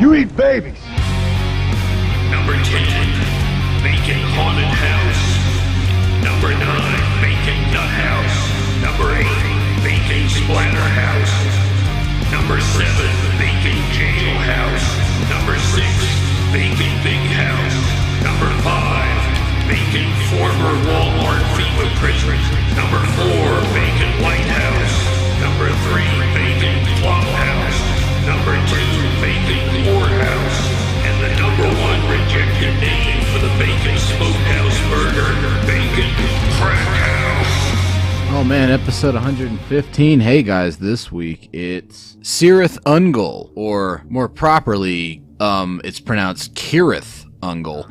You eat babies. Number 10, Vacant Haunted House. Number 9, Vacant Nut House. Number 8, Vacant Splatter House. Number 7, Vacant Jail House. Number 6, Vacant Big House. Number 5, Vacant Former Walmart FEMA Prison. Number 4, Vacant White House. Number 3, Vacant Club House. Number 2, Vacant Courthouse. And the number 1 rejected name for the Vacant Smokehouse murder, Vacant Crack House. Oh man, episode 115. Hey guys, this week it's Cirith Ungol, or more properly, it's pronounced Cirith Ungol.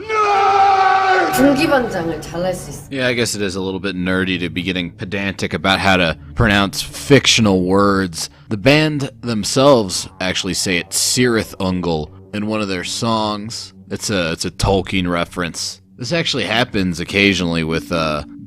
분기반장을 잘할 수 있어. Yeah, I guess it is a little bit nerdy to be getting pedantic about how to pronounce fictional words. The band themselves actually say it Cirith Ungol in one of their songs. It's a Tolkien reference. This actually happens occasionally with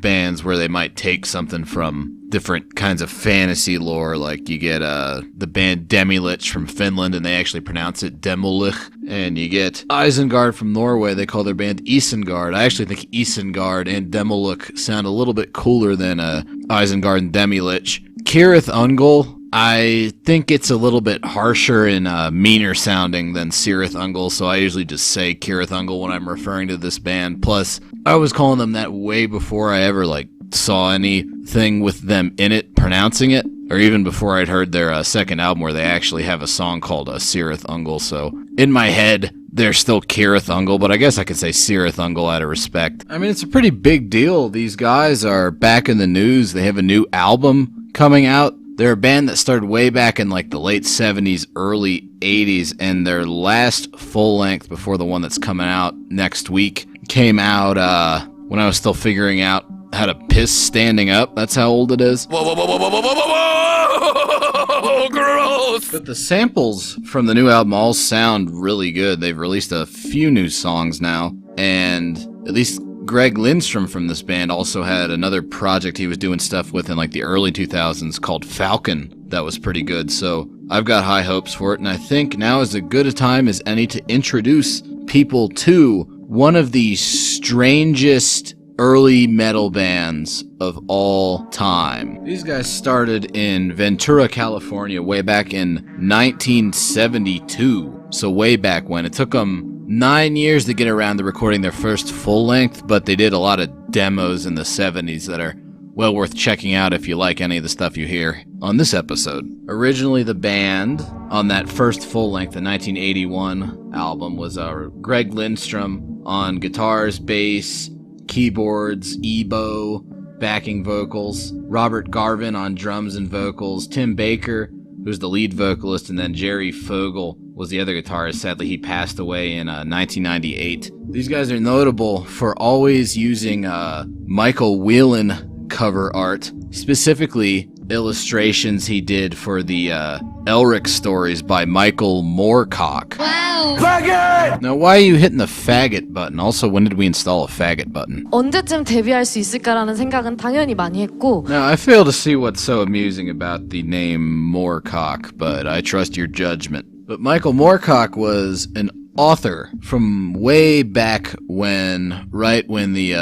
bands where they might take something from different kinds of fantasy lore, like you get the band Demilich from Finland, and they actually pronounce it Demolich, and you get Isengard from Norway, they call their band Isengard. I actually think Isengard and Demolich sound a little bit cooler than Isengard and Demilich. Cirith Ungol, I think it's a little bit harsher and meaner sounding than Cirith Ungol, so I usually just say Cirith Ungol when I'm referring to this band. Plus, I was calling them that way before I ever saw anything with them in it pronouncing it, or even before I'd heard their second album where they actually have a song called Cirith Ungol. So in my head, they're still Cirith Ungol, but I guess I could say Cirith Ungol out of respect. I mean, it's a pretty big deal. These guys are back in the news. They have a new album coming out. They're a band that started way back in the late 70s, early 80s, and their last full length before the one that's coming out next week came out when I was still figuring out how to piss standing up. That's how old it is. Whoa, whoa, whoa, whoa, whoa, whoa, whoa, whoa, gross! But the samples from the new album all sound really good. They've released a few new songs now, and at least Greg Lindstrom from this band also had another project he was doing stuff with in the early 2000s called Falcon that was pretty good, so I've got high hopes for it, and I think now is as good a time as any to introduce people to one of the strangest early metal bands of all time. These guys started in Ventura, California way back in 1972, so way back when. It took them 9 years to get around to recording their first full length, but they did a lot of demos in the 70s that are well worth checking out if you like any of the stuff you hear on this episode. Originally, the band on that first full length, the 1981 album, was Greg Lindstrom on guitars, bass, keyboards, ebo, backing vocals, Robert Garvin on drums and vocals, Tim Baker, who's the lead vocalist, and then Jerry Fogel was the other guitarist. Sadly, he passed away in 1998. These guys are notable for always using Michael Whelan cover art, specifically illustrations he did for the Elric stories by Michael Moorcock. Wow. Faggot! Now, why are you hitting the faggot button? Also, when did we install a faggot button? 언제쯤 데뷔할 수 있을까라는 생각은 당연히 많이 했고. Now, I fail to see what's so amusing about the name Moorcock, but I trust your judgment. But Michael Moorcock was an author from way back when, right when the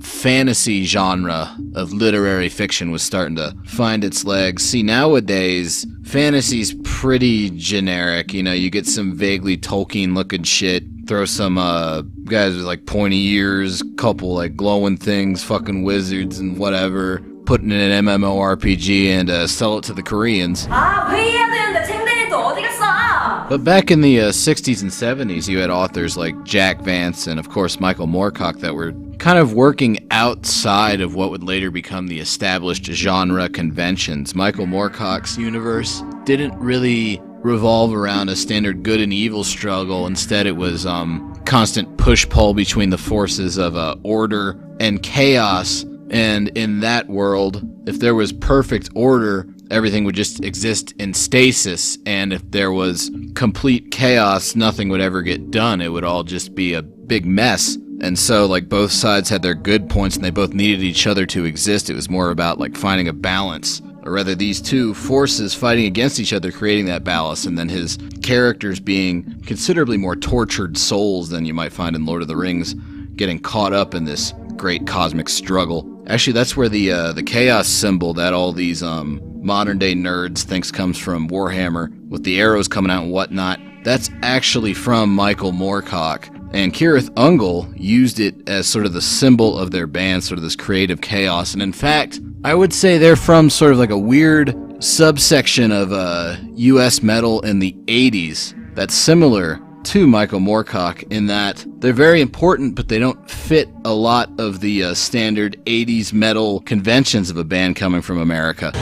fantasy genre of literary fiction was starting to find its legs. See, nowadays, fantasy's pretty generic. You know, you get some vaguely Tolkien-looking shit, throw some guys with pointy ears, couple glowing things, fucking wizards and whatever, put it in an MMORPG and sell it to the Koreans. 회의해야 되는데 챙댕이 또 어디 갔어? But back in the 60s and 70s, you had authors like Jack Vance and, of course, Michael Moorcock that were kind of working outside of what would later become the established genre conventions. Michael Moorcock's universe didn't really revolve around a standard good and evil struggle. Instead, it was constant push-pull between the forces of order and chaos. And in that world, if there was perfect order, everything would just exist in stasis, and if there was complete chaos, nothing would ever get done. It would all just be a big mess. And so, both sides had their good points, and they both needed each other to exist. It was more about, finding a balance. or rather these two forces fighting against each other, creating that ballast, and then his characters being considerably more tortured souls than you might find in Lord of the Rings, getting caught up in this great cosmic struggle. Actually, that's where the chaos symbol that all these modern day nerds thinks comes from Warhammer, with the arrows coming out and whatnot, that's actually from Michael Moorcock. And Cirith Ungol used it as sort of the symbol of their band, sort of this creative chaos. And in fact, I would say they're from sort of like a weird subsection of US metal in the 80s that's similar to Michael Moorcock in that they're very important, but they don't fit a lot of the standard 80s metal conventions of a band coming from America.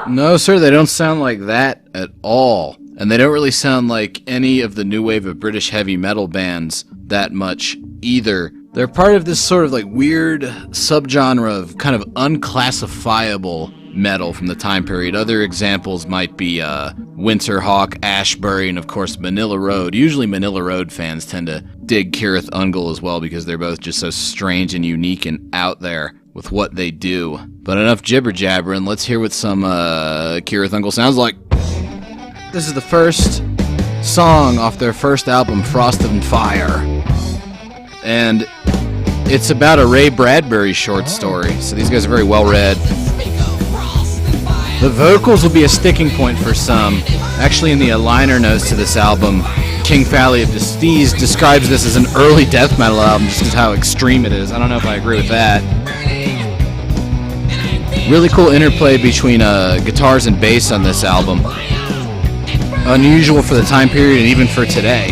No, sir, they don't sound like that at all. And they don't really sound like any of the new wave of British heavy metal bands that much either. They're part of this sort of like weird subgenre of kind of unclassifiable metal from the time period. Other examples might be Winterhawk, Ashbury, and of course Manila Road. Usually Manila Road fans tend to dig Cirith Ungol as well because they're both just so strange and unique and out there with what they do. But enough jibber jabbering, let's hear what some Cirith Ungol sounds like. This is the first song off their first album, Frost and Fire. And it's about a Ray Bradbury short story, so these guys are very well read. The vocals will be a sticking point for some. Actually, in the liner notes to this album, King Fally of Disease describes this as an early death metal album just because how extreme it is. I don't know if I agree with that. Really cool interplay between guitars and bass on this album. Unusual for the time period and even for today.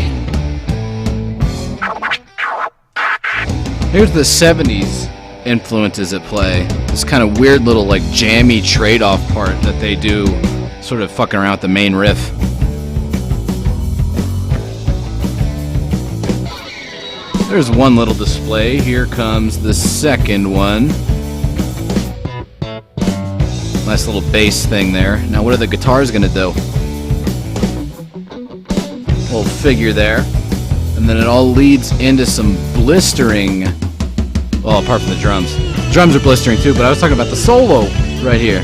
Here's the 70s influences at play. This kind of weird little like jammy trade-off part that they do, sort of fucking around with the main riff. There's one little display. Here comes the second one. Nice little bass thing there. Now what are the guitars gonna do? Little figure there. And then it all leads into some blistering, well, apart from the drums. The drums are blistering too, but I was talking about the solo right here.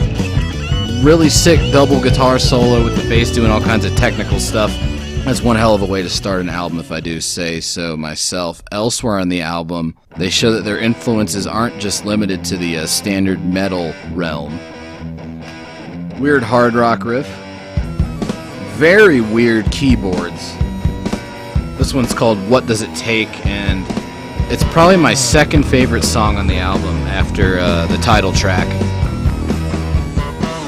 Really sick double guitar solo with the bass doing all kinds of technical stuff. That's one hell of a way to start an album, if I do say so myself. Elsewhere on the album, they show that their influences aren't just limited to the standard metal realm. Weird hard rock riff. Very weird keyboards. This one's called What Does It Take, and it's probably my second favorite song on the album after the title track.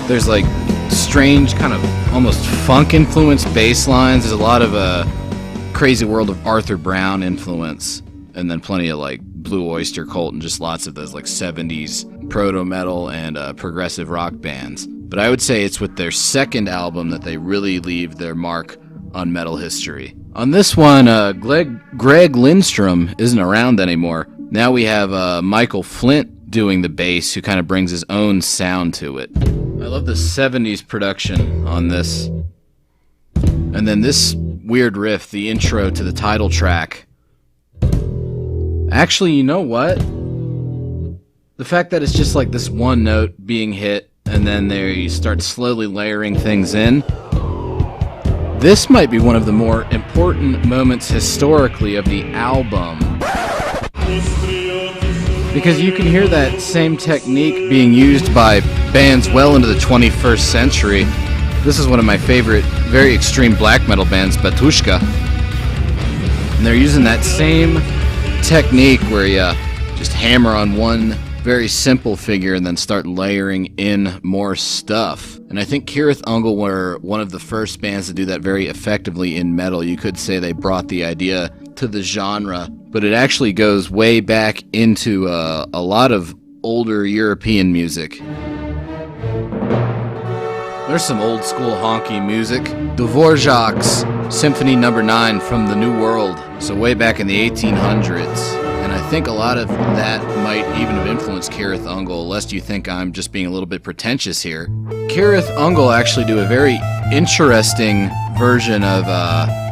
There's like strange kind of almost funk influenced bass lines. There's a lot of Crazy World of Arthur Brown influence, and then plenty of like Blue Oyster Cult and just lots of those like 70s proto-metal and progressive rock bands. But I would say it's with their second album that they really leave their mark on metal history. On this one, Greg Lindstrom isn't around anymore. Now we have Michael Flint doing the bass, who kind of brings his own sound to it. I love the 70s production on this. And then this weird riff, the intro to the title track. Actually, you know what? The fact that it's just like this one note being hit, and then there you start slowly layering things in. This might be one of the more important moments historically of the album. Because you can hear that same technique being used by bands well into the 21st century. This is one of my favorite, very extreme black metal bands, Batushka. And they're using that same technique where you just hammer on one very simple figure and then start layering in more stuff. And I think Cirith Ungol were one of the first bands to do that very effectively in metal. You could say they brought the idea to the genre, but it actually goes way back into a lot of older European music. There's some old school honky music. Dvorak's Symphony No. 9 from the New World, so way back in the 1800s. And I think a lot of that might even have influenced Cirith Ungol, lest you think I'm just being a little bit pretentious here. Cirith Ungol actually do a very interesting version of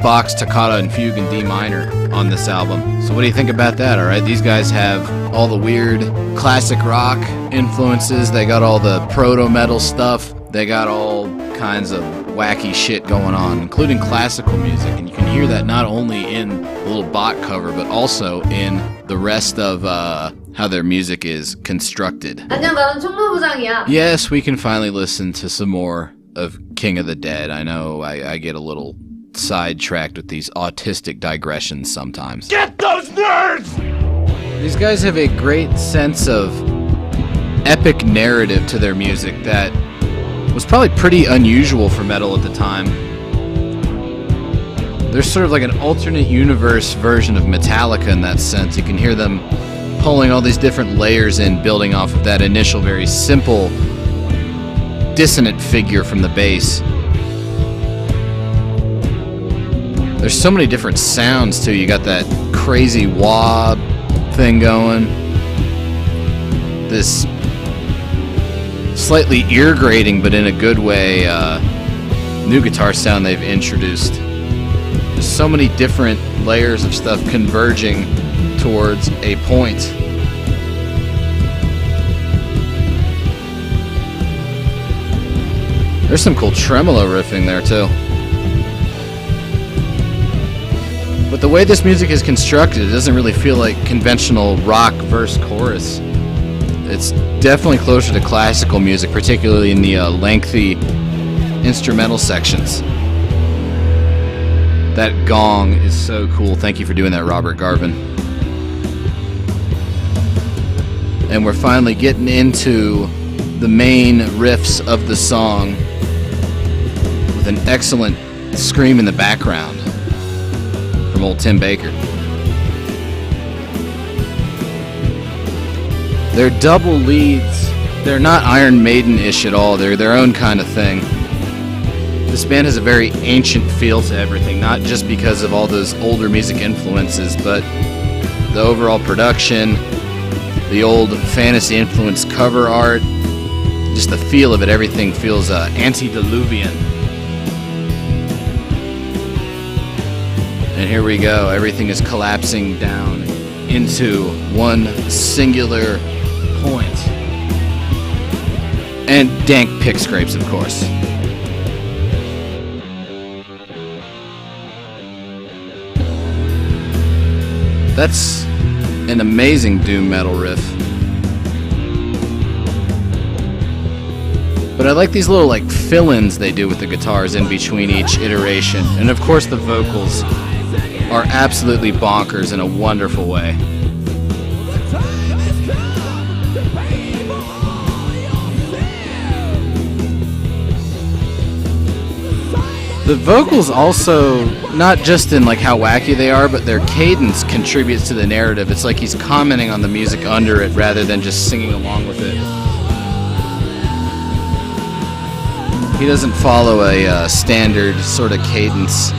Bach's Toccata and Fugue in D minor on this album. So what do you think about that, alright? These guys have all the weird classic rock influences, they got all the proto-metal stuff, they got all kinds of wacky shit going on, including classical music, and you can hear that not only in the little Bach cover, but also in the rest of how their music is constructed. 안녕, 나는 총무부장이야. Yes, we can finally listen to some more of King of the Dead. I know I get a little sidetracked with these autistic digressions sometimes. Get those nerds! These guys have a great sense of epic narrative to their music that was probably pretty unusual for metal at the time. They're sort of like an alternate universe version of Metallica in that sense. You can hear them pulling all these different layers in, building off of that initial very simple dissonant figure from the bass. There's so many different sounds too. You got that crazy wah thing going, this slightly ear grating but in a good way new guitar sound they've introduced. There's so many different layers of stuff converging towards a point. There's some cool tremolo riffing there too. But the way this music is constructed, it doesn't really feel like conventional rock verse chorus. It's definitely closer to classical music, particularly in the lengthy instrumental sections. That gong is so cool. Thank you for doing that, Robert Garvin. And we're finally getting into the main riffs of the song with an excellent scream in the background from old Tim Baker. They're double leads. They're not Iron Maiden-ish at all. They're their own kind of thing. This band has a very ancient feel to everything, not just because of all those older music influences, but the overall production, the old fantasy-influenced cover art, just the feel of it, everything feels antediluvian. And here we go, everything is collapsing down into one singular point. And dank pick scrapes, of course. That's an amazing doom metal riff. But I like these little like fill-ins they do with the guitars in between each iteration. And of course the vocals are absolutely bonkers in a wonderful way. The vocals also, not just in like how wacky they are, but their cadence contributes to the narrative. It's like he's commenting on the music under it rather than just singing along with it. He doesn't follow a standard sort of cadence.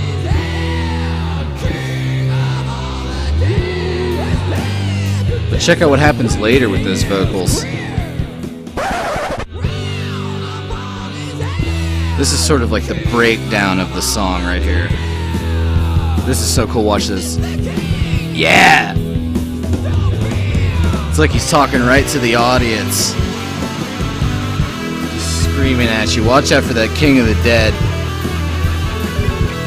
But check out what happens later with those vocals. This is sort of like the breakdown of the song right here. This is so cool, watch this. Yeah! It's like he's talking right to the audience. Just screaming at you. Watch out for that King of the Dead.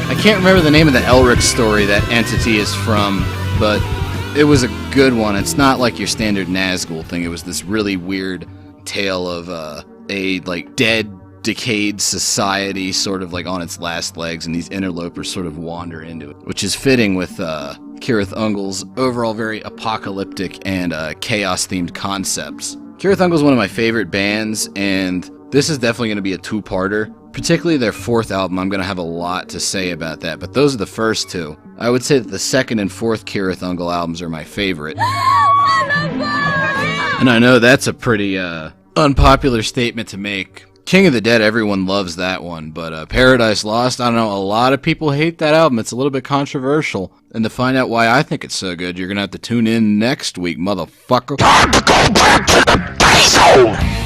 I can't remember the name of the Elric story that entity is from, but it was a good one. It's not like your standard Nazgul thing. It was this really weird tale of a like dead, decayed society sort of like on its last legs, and these interlopers sort of wander into it, which is fitting with Cirith Ungol's overall very apocalyptic and chaos-themed concepts. Cirith Ungol is one of my favorite bands, and this is definitely going to be a two-parter. Particularly their fourth album, I'm going to have a lot to say about that, but those are the first two. I would say that the second and fourth Cirith Ungol albums are my favorite. And I know that's a pretty unpopular statement to make. King of the Dead, everyone loves that one, but Paradise Lost, I don't know, a lot of people hate that album. It's a little bit controversial. And to find out why I think it's so good, you're going to have to tune in next week, motherfucker. Time to go back to the base hole!